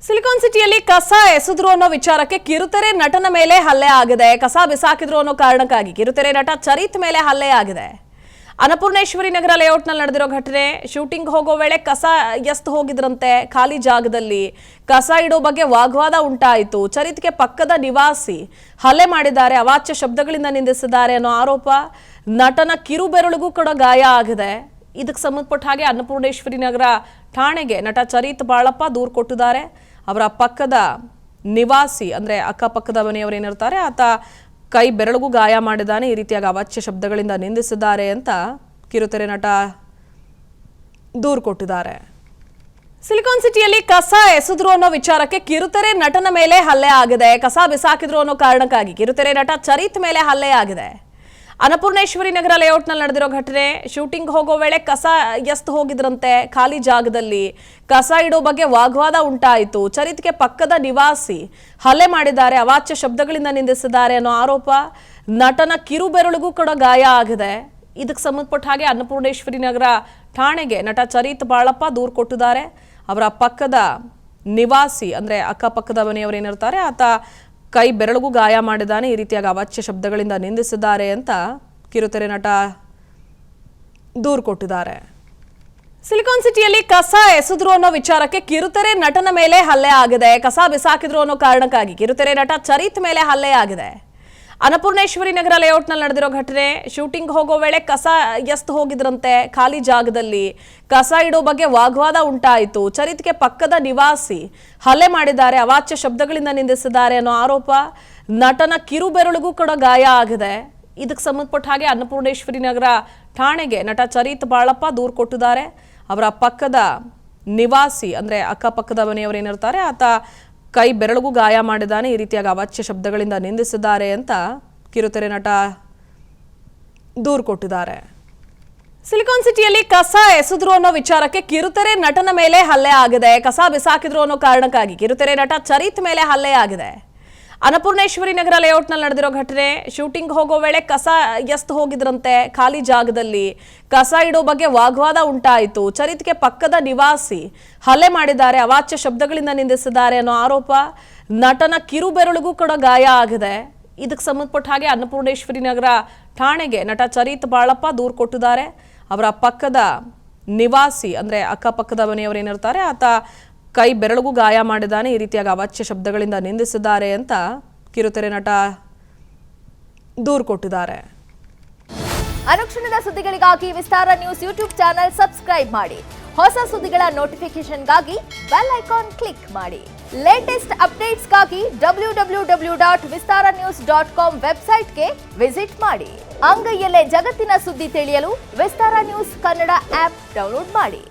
Silicon ಸಿಟಿಯಲ್ಲಿ ಕಸ ಎಸೆದ್ರು ಅನ್ನೋ ವಿಚಾರಕ್ಕೆ ಕಿರುತೆರೆ ನಟನ ಮೇಲೆ ಹಲ್ಲೆ ಆಗಿದೆ. ಕಸ ಬಿಸಾಕಿದ್ರು ಅನ್ನೋ ಕಾರಣಕ್ಕಾಗಿ ಕಿರುತೆರೆ ನಟ ಚರಿತ್ ಮೇಲೆ ಹಲ್ಲೆ ಆಗಿದೆ. ಅನ್ನಪೂರ್ಣೇಶ್ವರಿ ನಗರ ಲೇಔಟ್ನಲ್ಲಿ ನಡೆದಿರೋ ಘಟನೆ. ಶೂಟಿಂಗ್ ಹೋಗೋ ವೇಳೆ ಕಸ ಎಸ್ದು ಹೋಗಿದ್ರಂತೆ. ಖಾಲಿ ಜಾಗದಲ್ಲಿ ಕಸ ಇಡೋ ಬಗ್ಗೆ ವಾಗ್ವಾದ ಉಂಟಾಯಿತು. ಚರಿತ್ಗೆ ಪಕ್ಕದ ನಿವಾಸಿ ಹಲ್ಲೆ ಮಾಡಿದ್ದಾರೆ, ಅವಾಚ್ಯ ಶಬ್ದಗಳಿಂದ ನಿಂದಿಸಿದ್ದಾರೆ ಅನ್ನೋ ಆರೋಪ. ನಟನ ಕಿರು ಬೆರಳಿಗೂ ಕೂಡ ಗಾಯ ಆಗಿದೆ. ಇದಕ್ಕೆ ಸಂಬಂಧಪಟ್ಟ ಹಾಗೆ ಅನ್ನಪೂರ್ಣೇಶ್ವರಿ ನಗರ ಠಾಣೆಗೆ ನಟ ಚರಿತ್ ಬಾಳಪ್ಪ ದೂರು ಕೊಟ್ಟಿದ್ದಾರೆ. ಅವರ ಪಕ್ಕದ ನಿವಾಸಿ ಅಂದ್ರೆ ಅಕ್ಕಪಕ್ಕದ ಮನೆಯವರು ಏನಿರ್ತಾರೆ ಆತ ಕೈ ಬೆರಳಿಗೂ ಗಾಯ ಮಾಡಿದ್ದಾನೆ. ಈ ರೀತಿಯಾಗಿ ಅವಾಚ್ಯ ಶಬ್ದಗಳಿಂದ ನಿಂದಿಸಿದ್ದಾರೆ ಅಂತ ಕಿರುತೆರೆ ನಟ ದೂರು ಕೊಟ್ಟಿದ್ದಾರೆ. ಸಿಲಿಕಾನ್ ಸಿಟಿಯಲ್ಲಿ ಕಸ ಎಸೆದ್ರು ಅನ್ನೋ ವಿಚಾರಕ್ಕೆ ಕಿರುತೆರೆ ನಟನ ಮೇಲೆ ಹಲ್ಲೆ ಆಗಿದೆ. ಕಸ ಬಿಸಾಕಿದ್ರು ಅನ್ನೋ ಕಾರಣಕ್ಕಾಗಿ ಕಿರುತೆರೆ ನಟ ಚರಿತ್ ಮೇಲೆ ಹಲ್ಲೆ ಆಗಿದೆ. ಅನ್ನಪೂರ್ಣೇಶ್ವರಿ ನಗರ ಲೇಔಟ್ನಲ್ಲಿ ನಡೆದಿರೋ ಘಟನೆ. ಶೂಟಿಂಗ್ ಹೋಗೋ ವೇಳೆ ಕಸ ಎಸ್ದು ಹೋಗಿದ್ರಂತೆ. ಖಾಲಿ ಜಾಗದಲ್ಲಿ ಕಸ ಇಡೋ ಬಗ್ಗೆ ವಾಗ್ವಾದ ಉಂಟಾಯಿತು. ಚರಿತ್ಗೆ ಪಕ್ಕದ ನಿವಾಸಿ ಹಲ್ಲೆ ಮಾಡಿದ್ದಾರೆ, ಅವಾಚ್ಯ ಶಬ್ದಗಳಿಂದ ನಿಂದಿಸಿದ್ದಾರೆ ಅನ್ನೋ ಆರೋಪ. ನಟನ ಕಿರು ಬೆರಳಿಗೂ ಕೂಡ ಗಾಯ ಆಗಿದೆ. ಇದಕ್ಕೆ ಸಂಬಂಧಪಟ್ಟ ಹಾಗೆ ಅನ್ನಪೂರ್ಣೇಶ್ವರಿ ನಗರ ಠಾಣೆಗೆ ನಟ ಚರಿತ್ ಬಾಳಪ್ಪ ದೂರು ಕೊಟ್ಟಿದ್ದಾರೆ. ಅವರ ಪಕ್ಕದ ನಿವಾಸಿ ಅಂದ್ರೆ ಅಕ್ಕಪಕ್ಕದ ಮನೆಯವರು ಏನಿರ್ತಾರೆ ಆತ ಕೈ ಬೆರಳಿಗೂ ಗಾಯ ಮಾಡಿದ್ದಾನೆ. ಈ ರೀತಿಯಾಗಿ ಅವಾಚ್ಯ ಶಬ್ದಗಳಿಂದ ನಿಂದಿಸಿದ್ದಾರೆ ಅಂತ ಕಿರುತೆರೆ ನಟ ದೂರು ಕೊಟ್ಟಿದ್ದಾರೆ. ಸಿಲಿಕಾನ್ ಸಿಟಿಯಲ್ಲಿ ಕಸ ಎಸೆದ್ರು ಅನ್ನೋ ವಿಚಾರಕ್ಕೆ ಕಿರುತೆರೆ ನಟನ ಮೇಲೆ ಹಲ್ಲೆ ಆಗಿದೆ. ಕಸ ಬಿಸಾಕಿದ್ರು ಅನ್ನೋ ಕಾರಣಕ್ಕಾಗಿ ಕಿರುತೆರೆ ನಟ ಚರಿತ್ ಮೇಲೆ ಹಲ್ಲೆ ಆಗಿದೆ. ಅನ್ನಪೂರ್ಣೇಶ್ವರಿ ನಗರ ಲೇಔಟ್ನಲ್ಲಿ ನಡೆದಿರೋ ಘಟನೆ. ಶೂಟಿಂಗ್ ಹೋಗೋ ವೇಳೆ ಕಸ ಎಸ್ದು ಹೋಗಿದ್ರಂತೆ. ಖಾಲಿ ಜಾಗದಲ್ಲಿ ಕಸ ಇಡೋ ಬಗ್ಗೆ ವಾಗ್ವಾದ ಉಂಟಾಯಿತು. ಚರಿತ್ಗೆ ಪಕ್ಕದ ನಿವಾಸಿ ಹಲ್ಲೆ ಮಾಡಿದ್ದಾರೆ, ಅವಾಚ್ಯ ಶಬ್ದಗಳಿಂದ ನಿಂದಿಸಿದ್ದಾರೆ ಅನ್ನೋ ಆರೋಪ. ನಟನ ಕಿರು ಬೆರಳಿಗೂ ಕೂಡ ಗಾಯ ಆಗಿದೆ. ಇದಕ್ಕೆ ಸಂಬಂಧಪಟ್ಟ ಹಾಗೆ ಅನ್ನಪೂರ್ಣೇಶ್ವರಿ ನಗರ ಠಾಣೆಗೆ ನಟ ಚರಿತ್ ಬಾಳಪ್ಪ ದೂರು ಕೊಟ್ಟಿದ್ದಾರೆ. ಅವರ ಪಕ್ಕದ ನಿವಾಸಿ ಅಂದ್ರೆ ಅಕ್ಕಪಕ್ಕದ ಮನೆಯವರು ಏನಿರ್ತಾರೆ ಆತ ಕೈ ಬೆರಳಿಗೂ ಗಾಯ ಮಾಡಿದ್ದಾನೆ. ಈ ರೀತಿಯಾಗಿ ಅವಾಚ್ಯ ಶಬ್ದಗಳಿಂದ ನಿಂದಿಸಿದ್ದಾರೆ ಅಂತ ಕಿರುತೆರೆ ನಟ ದೂರು ಕೊಟ್ಟಿದ್ದಾರೆ. ಸಿಲಿಕಾನ್ ಸಿಟಿಯಲ್ಲಿ ಕಸ ಎಸೆದ್ರು ಅನ್ನೋ ವಿಚಾರಕ್ಕೆ ಕಿರುತೆರೆ ನಟನ ಮೇಲೆ ಹಲ್ಲೆ ಆಗಿದೆ. ಕಸ ಬಿಸಾಕಿದ್ರು ಅನ್ನೋ ಕಾರಣಕ್ಕಾಗಿ ಕಿರುತೆರೆ ನಟ ಚರಿತ್ ಮೇಲೆ ಹಲ್ಲೆ ಆಗಿದೆ. ಅನ್ನಪೂರ್ಣೇಶ್ವರಿ ನಗರ ಲೇಔಟ್ನಲ್ಲಿ ನಡೆದಿರೋ ಘಟನೆ. ಶೂಟಿಂಗ್ ಹೋಗೋ ವೇಳೆ ಕಸ ಎಸ್ದು ಹೋಗಿದ್ರಂತೆ. ಖಾಲಿ ಜಾಗದಲ್ಲಿ ಕಸ ಇಡೋ ಬಗ್ಗೆ ವಾಗ್ವಾದ ಉಂಟಾಯಿತು. ಚರಿತ್ಗೆ ಪಕ್ಕದ ನಿವಾಸಿ ಹಲ್ಲೆ ಮಾಡಿದ್ದಾರೆ, ಅವಾಚ್ಯ ಶಬ್ದಗಳಿಂದ ನಿಂದಿಸಿದ್ದಾರೆ ಅನ್ನೋ ಆರೋಪ. ನಟನ ಕಿರು ಬೆರಳಿಗೂ ಕೂಡ ಗಾಯ ಆಗಿದೆ. ಇದಕ್ಕೆ ಸಂಬಂಧಪಟ್ಟ ಹಾಗೆ ಅನ್ನಪೂರ್ಣೇಶ್ವರಿ ನಗರ ಠಾಣೆಗೆ ನಟ ಚರಿತ್ ಬಾಳಪ್ಪ ದೂರು ಕೊಟ್ಟಿದ್ದಾರೆ. ಅವರ ಪಕ್ಕದ ನಿವಾಸಿ ಅಂದ್ರೆ ಅಕ್ಕಪಕ್ಕದ ಮನೆಯವರು ಏನಿರ್ತಾರೆ ಆತ ಕೈ ಬೆರಳಿಗೂ ಗಾಯ ಮಾಡಿದ್ದಾನೆ. ಈ ರೀತಿಯಾಗಿ ಅವಾಚ್ಯ ಶಬ್ದಗಳಿಂದ ನಿಂದಿಸಿದ್ದಾರೆ ಅಂತ ಕಿರುತೆರೆ ನಟ ದೂರು ಕೊಟ್ಟಿದ್ದಾರೆ. ಅನುಕ್ಷಣದ ಸುದ್ದಿಗಳಿಗಾಗಿ ವಿಸ್ತಾರ ನ್ಯೂಸ್ ಯೂಟ್ಯೂಬ್ ಚಾನೆಲ್ ಸಬ್ಸ್ಕ್ರೈಬ್ ಮಾಡಿ. ಹೊಸ ಸುದ್ದಿಗಳ ನೋಟಿಫಿಕೇಶನ್ಗಾಗಿ ಬೆಲ್ ಐಕಾನ್ ಕ್ಲಿಕ್ ಮಾಡಿ. ಲೇಟೆಸ್ಟ್ ಅಪ್ಡೇಟ್ಸ್ಗಾಗಿ www.vistaranews.com ವೆಬ್ಸೈಟ್ಗೆ ವಿಸಿಟ್ ಮಾಡಿ. ಅಂಗೈಯಲ್ಲೇ ಜಗತ್ತಿನ ಸುದ್ದಿ ತಿಳಿಯಲು ವಿಸ್ತಾರ ನ್ಯೂಸ್ ಕನ್ನಡ ಆಪ್ ಡೌನ್ಲೋಡ್ ಮಾಡಿ.